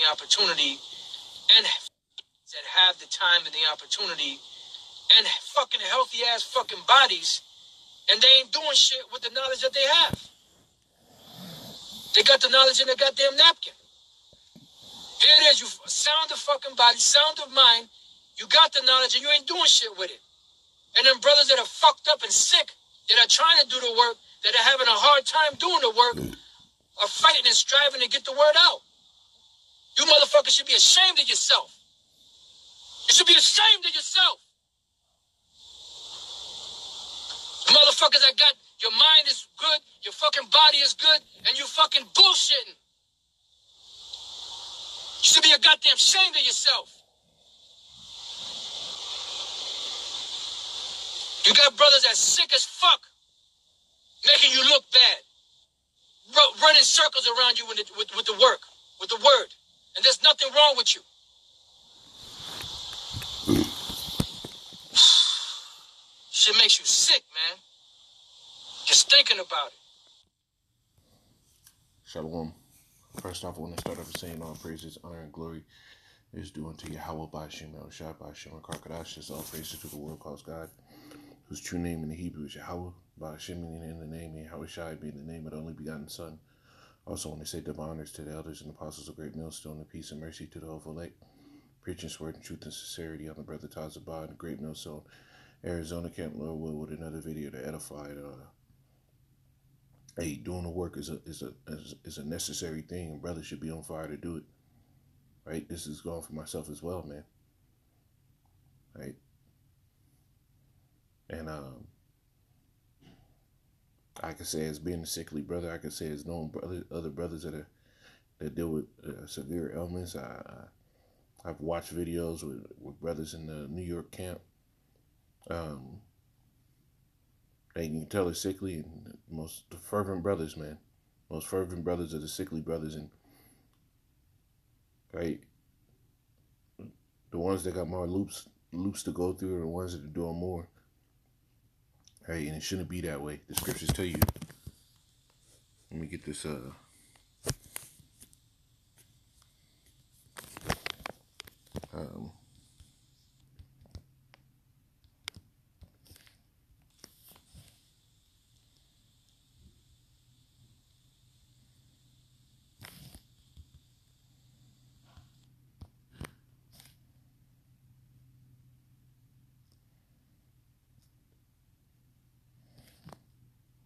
the opportunity and that have the time and the opportunity and fucking healthy ass fucking bodies, and they ain't doing shit with the knowledge that they have. They got the knowledge in their goddamn napkin. Here it is, you sound of fucking body, sound of mind, you got the knowledge and you ain't doing shit with it. And then brothers that are fucked up and sick, that are trying to do the work, that are having a hard time doing the work, are fighting and striving to get the word out. You motherfuckers should be ashamed of yourself. You should be ashamed of yourself. Motherfuckers that got, your mind is good, your fucking body is good, and you fucking bullshitting. You should be a goddamn ashamed of yourself. You got brothers that's sick as fuck, making you look bad, running circles around you with the work, with the word, and there's nothing wrong with you. Shit makes you sick, man. Just thinking about it. Shalom. First off, I want to start off saying all praises, honor, and glory is due unto Yahweh by Shem El Shai by Shem Karkadash. All praises to the world calls God, whose true name in the Hebrew is Yahweh, by Hashem in the name, Yahweh Shai being the name of the only begotten Son. Also, when they say double honors to the elders and apostles of great millstone, and peace and mercy to the whole elect, preaching word and truth and sincerity. I'm the brother Tazabah in the great millstone, Arizona, Camp Lord Wood, with another video to edify. Hey, doing the work is a necessary thing, and brothers should be on fire to do it. Right? This is going for myself as well, man. Right? And I could say as being a sickly brother, I could say as knowing other brothers that deal with severe ailments. I've watched videos with brothers in the New York camp. And you can tell they're sickly, and most fervent brothers, man. Most fervent brothers are the sickly brothers, and right, the ones that got more loops to go through are the ones that are doing more. Right, and it shouldn't be that way. The scriptures tell you. Let me get this.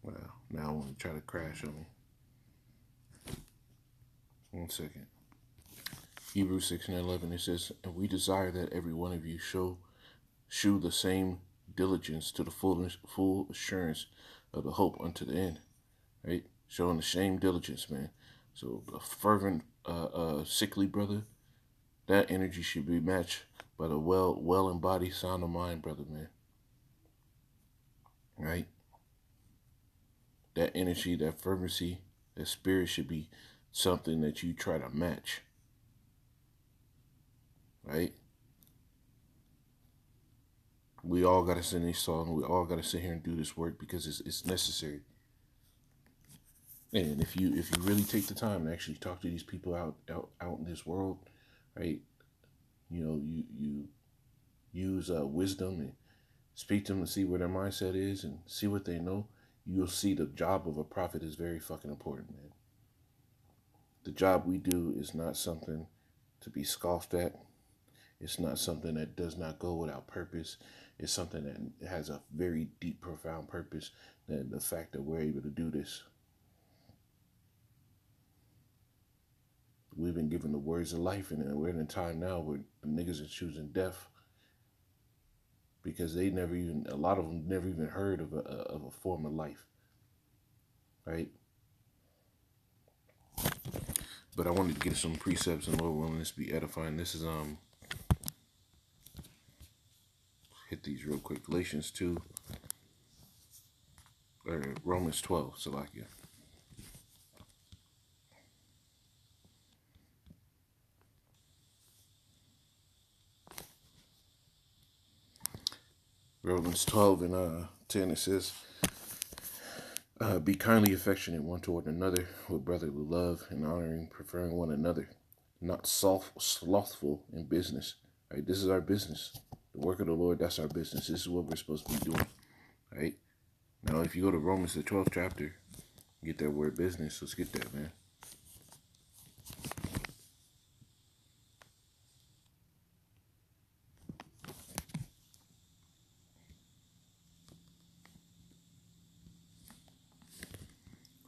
Well, now I want to try to crash on me. 1 second. Hebrews 6:11, it says, "And we desire that every one of you shew the same diligence to the full assurance of the hope unto the end." Right? Showing the same diligence, man. So a fervent, sickly brother, that energy should be matched by the well embodied sound of mind, brother, man. Right? That energy, that fervency, that spirit should be something that you try to match. Right? We all got to sing this song. We all got to sit here and do this work because it's necessary. And if you really take the time and actually talk to these people out in this world, right? You know, you use wisdom and speak to them and see where their mindset is and see what they know. You'll see the job of a prophet is very fucking important, man. The job we do is not something to be scoffed at. It's not something that does not go without purpose. It's something that has a very deep, profound purpose. And the fact that we're able to do this. We've been given the words of life, and we're in a time now where the niggas are choosing death because a lot of them never even heard of a form of life, right? But I wanted to get some precepts and Lord willing this be edifying. This is hit these real quick. Galatians 2 or Romans 12, Salakia. Romans 12 and 10, it says, "Be kindly affectionate one toward another with brotherly love and honoring, preferring one another, not slothful in business. Right? This is our business. The work of the Lord, that's our business. This is what we're supposed to be doing. Right? Now, if you go to Romans, the 12th chapter, get that word business. Let's get that, man.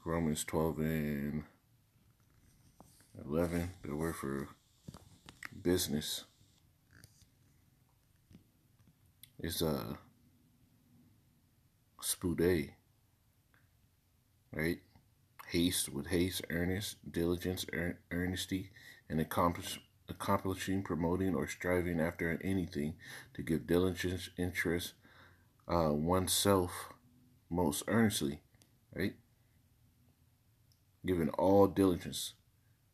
Romans 12 and 11, the word for business is spude, right? Haste with haste, earnest, diligence, earnesty, and accomplishing, promoting, or striving after anything, to give diligence, interest, oneself most earnestly, right? Giving all diligence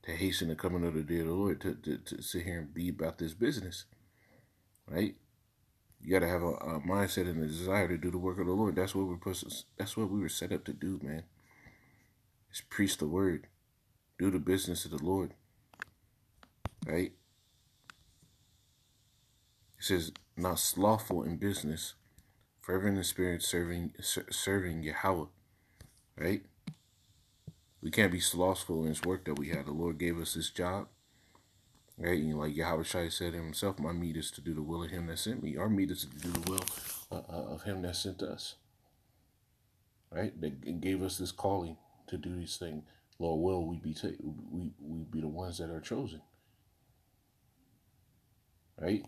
to hasten the coming of the day of the Lord, to sit here and be about this business, right? You got to have a mindset and a desire to do the work of the Lord. That's what that's what we were set up to do, man. Is preach the word, do the business of the Lord, right? It says, not slothful in business, fervent in spirit, serving Yahweh, right? We can't be slothful in His work that we have. The Lord gave us this job, right? And like Yahweh Shai said himself, my meat is to do the will of Him that sent me. Our meat is to do the will of Him that sent us, right? That gave us this calling to do these things. Lord will we be we be the ones that are chosen, right?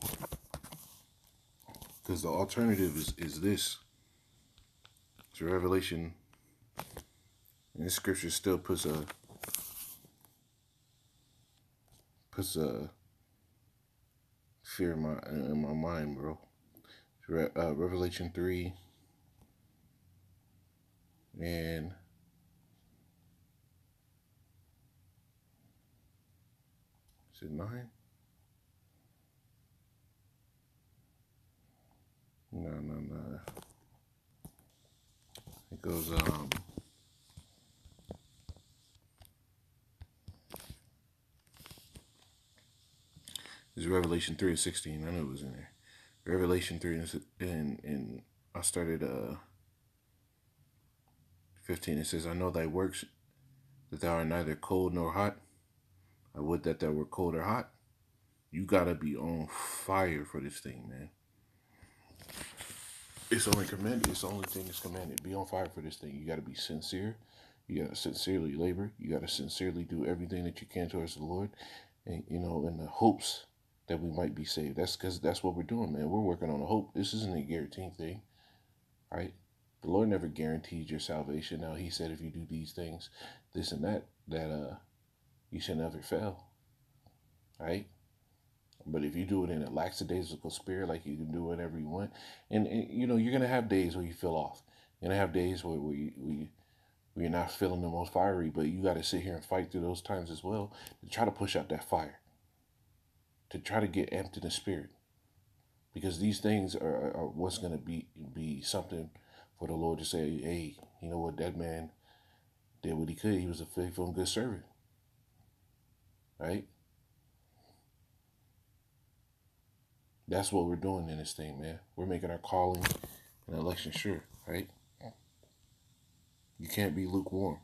Because the alternative is this. So Revelation, and this scripture still puts a fear in my mind, bro. Revelation 3 and is it 9? No. It goes this is Revelation 3 and 16. I know it was in there. Revelation 3 and I started 15. It says, I know thy works, that thou art neither cold nor hot. I would that thou were cold or hot. You gotta be on fire for this thing, man. It's only commanded. It's the only thing that's commanded. Be on fire for this thing. You gotta be sincere. You gotta sincerely labor. You gotta sincerely do everything that you can towards the Lord, and in the hopes that we might be saved. That's because that's what we're doing, man. We're working on a hope. This isn't a guaranteed thing, right? The Lord never guaranteed your salvation. Now He said if you do these things, this and that, you should never fail, right? But if you do it in a lackadaisical spirit, like you can do whatever you want, and you're gonna have days where you feel off. You're gonna have days where you're not feeling the most fiery, but you got to sit here and fight through those times as well to try to push out that fire, to try to get amped in the spirit, because these things are what's gonna be something for the Lord to say, hey, you know what, that man did what he could. He was a faithful and good servant, right? That's what we're doing in this thing, man. We're making our calling and election sure, right? You can't be lukewarm.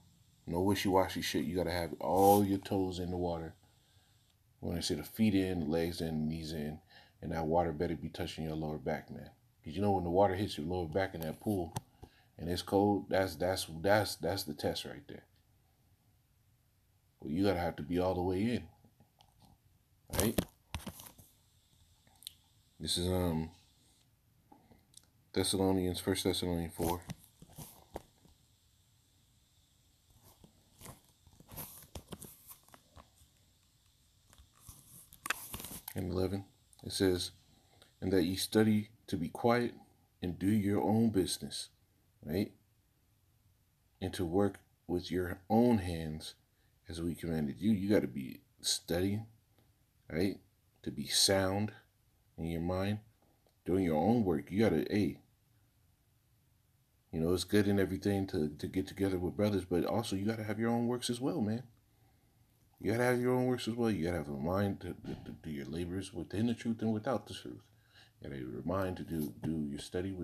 No wishy-washy shit. You got to have all your toes in the water. When I say the feet in, legs in, knees in, and that water better be touching your lower back, man. Because when the water hits your lower back in that pool and it's cold, that's the test right there. Well, you got to have to be all the way in, right? This is Thessalonians, 1 Thessalonians 4. And 11. It says, and that ye study to be quiet and do your own business, right? And to work with your own hands as we commanded you. You got to be studying, right? To be sound in your mind, doing your own work. You got to, it's good and everything to get together with brothers, but also you got to have your own works as well, man. You gotta have your own works as well. You gotta have a mind to do your labors within the truth and without the truth. You gotta have a mind to do your study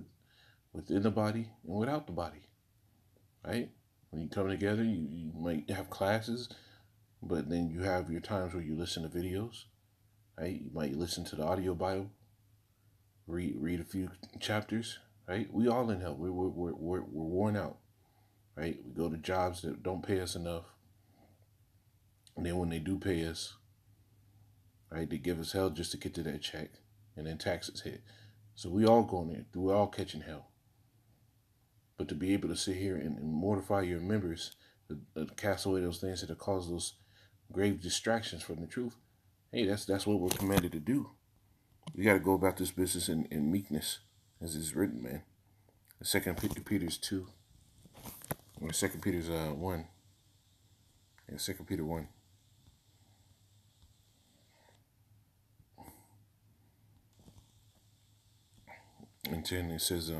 within the body and without the body. Right? When you come together, you might have classes, but then you have your times where you listen to videos. Right? You might listen to the audio Bible, read a few chapters. Right? We all in hell. We're worn out. Right? We go to jobs that don't pay us enough. And then when they do pay us, right, they give us hell just to get to that check. And then taxes hit. So we all going there. We're all catching hell. But to be able to sit here and mortify your members, to cast away those things that have caused those grave distractions from the truth, hey, that's what we're commanded to do. We got to go about this business in meekness, as is written, man. 2 Peter's 2, or 2 Peter's 1. Yeah, 2 Peter 1. And 10, it says,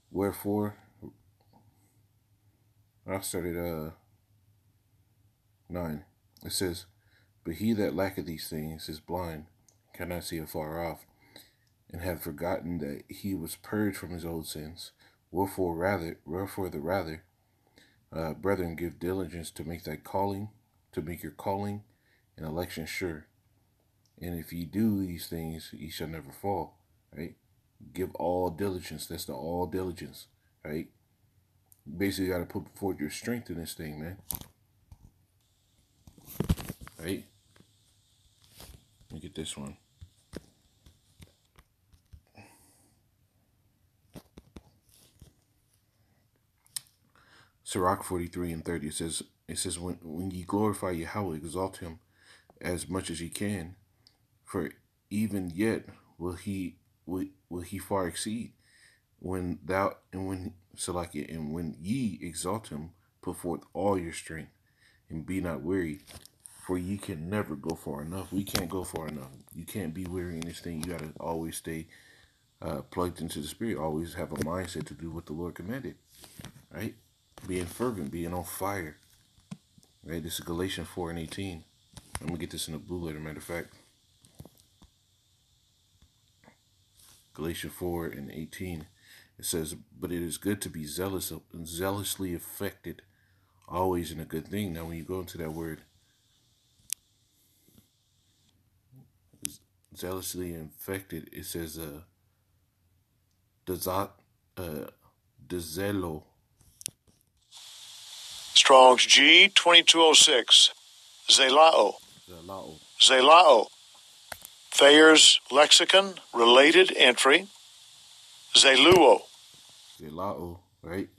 wherefore, I started 9. It says, but he that lacketh these things is blind, cannot see afar off, and hath forgotten that he was purged from his old sins. Wherefore the rather, brethren, give diligence to make your calling and election sure. And if ye do these things, ye shall never fall. Right? Give all diligence. That's the all diligence. Right? Basically, you got to put forth your strength in this thing, man. Right? Let me get this one. Sirach 43 and 30. It says when ye glorify Yahweh, exalt him as much as ye can, for even yet will he far exceed. When when ye exalt him, put forth all your strength, and be not weary, for ye can never go far enough. We can't go far enough. You can't be weary in this thing. You gotta always stay plugged into the Spirit. Always have a mindset to do what the Lord commanded. Right? Being fervent, being on fire. Right? This is Galatians 4 and 18. I'm gonna get this in a blue letter, matter of fact. Galatians 4 and 18. It says, but it is good to be zealously affected, always in a good thing. Now, when you go into that word, zealously infected, it says, dezelo. Strong's G 2206. Zelao. Zelao. Thayer's Lexicon, related entry. Zeluo. Zelao, right?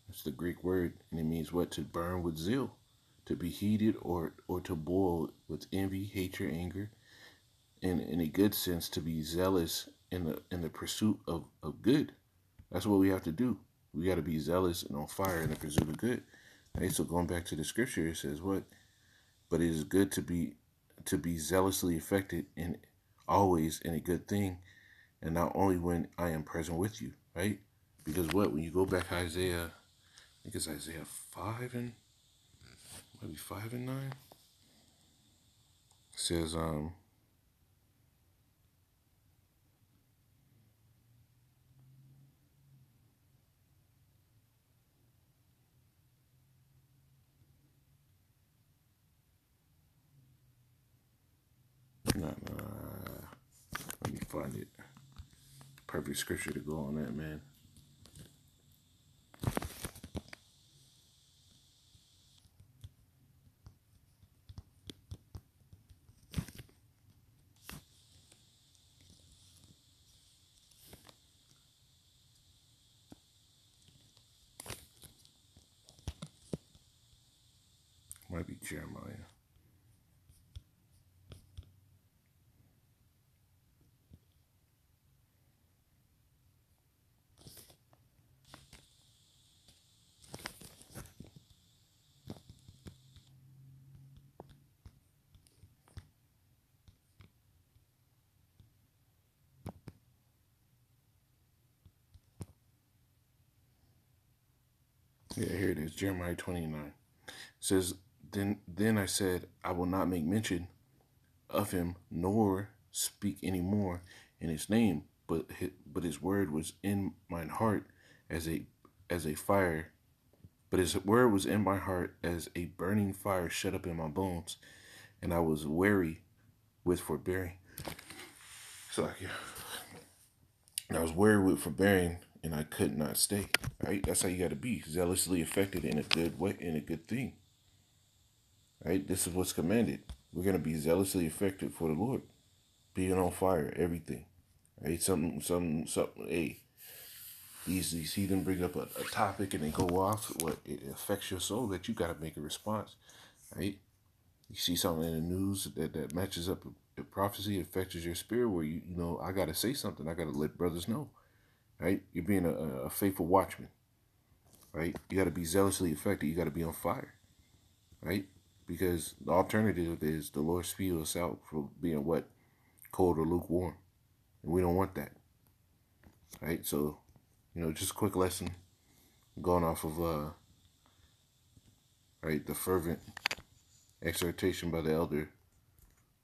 That's the Greek word, and it means what? To burn with zeal, to be heated or to boil with envy, hatred, anger, and in a good sense, to be zealous in the pursuit of good. That's what we have to do. We got to be zealous and on fire in the pursuit of good. Right? So going back to the scripture, it says what? But it is good to be zealously affected in always in a good thing, and not only when I am present with you, right? Because what? When you go back to Isaiah, I think it's Isaiah 5 and maybe 5 and 9. It says let me find it. Perfect scripture to go on that, man. Might be Jeremiah. Yeah, here it is, Jeremiah 29. It says, Then I said, I will not make mention of him, nor speak any more in his name. But his word was in mine heart as a fire. But his word was in my heart as a burning fire shut up in my bones, and I was weary with forbearing. So like, yeah. And I was weary with forbearing, and I could not stay. Right? That's how you got to be, zealously affected in a good way, in a good thing. Right? This is what's commanded. We're gonna be zealously affected for the Lord, being on fire, everything. Right? Something. Hey, these heathen bring up a topic and they go off. What it affects your soul that you got to make a response. Right? You see something in the news that matches up with prophecy, affects your spirit. Where you know I got to say something. I got to let brothers know. Right? You're being a faithful watchman. Right? You got to be zealously affected. You got to be on fire. Right? Because the alternative is the Lord spew us out for being what? Cold or lukewarm. And we don't want that. Right? So, just a quick lesson going off of right, the fervent exhortation by the elder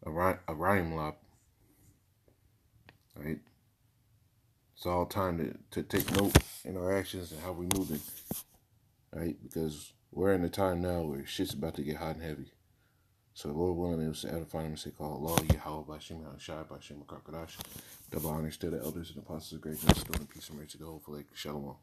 Ariam Lop. Right? It's all time to take note in our actions and how we're moving. Right? Because we're in a time now where shit's about to get hot and heavy. So, Lord willing, it was to edify and say, call Allah, Yahweh, by Shem, Shai, by Shem, Kakadash. Double honors to the elders and apostles of greatness, storing peace and mercy to the whole flake. Shalom.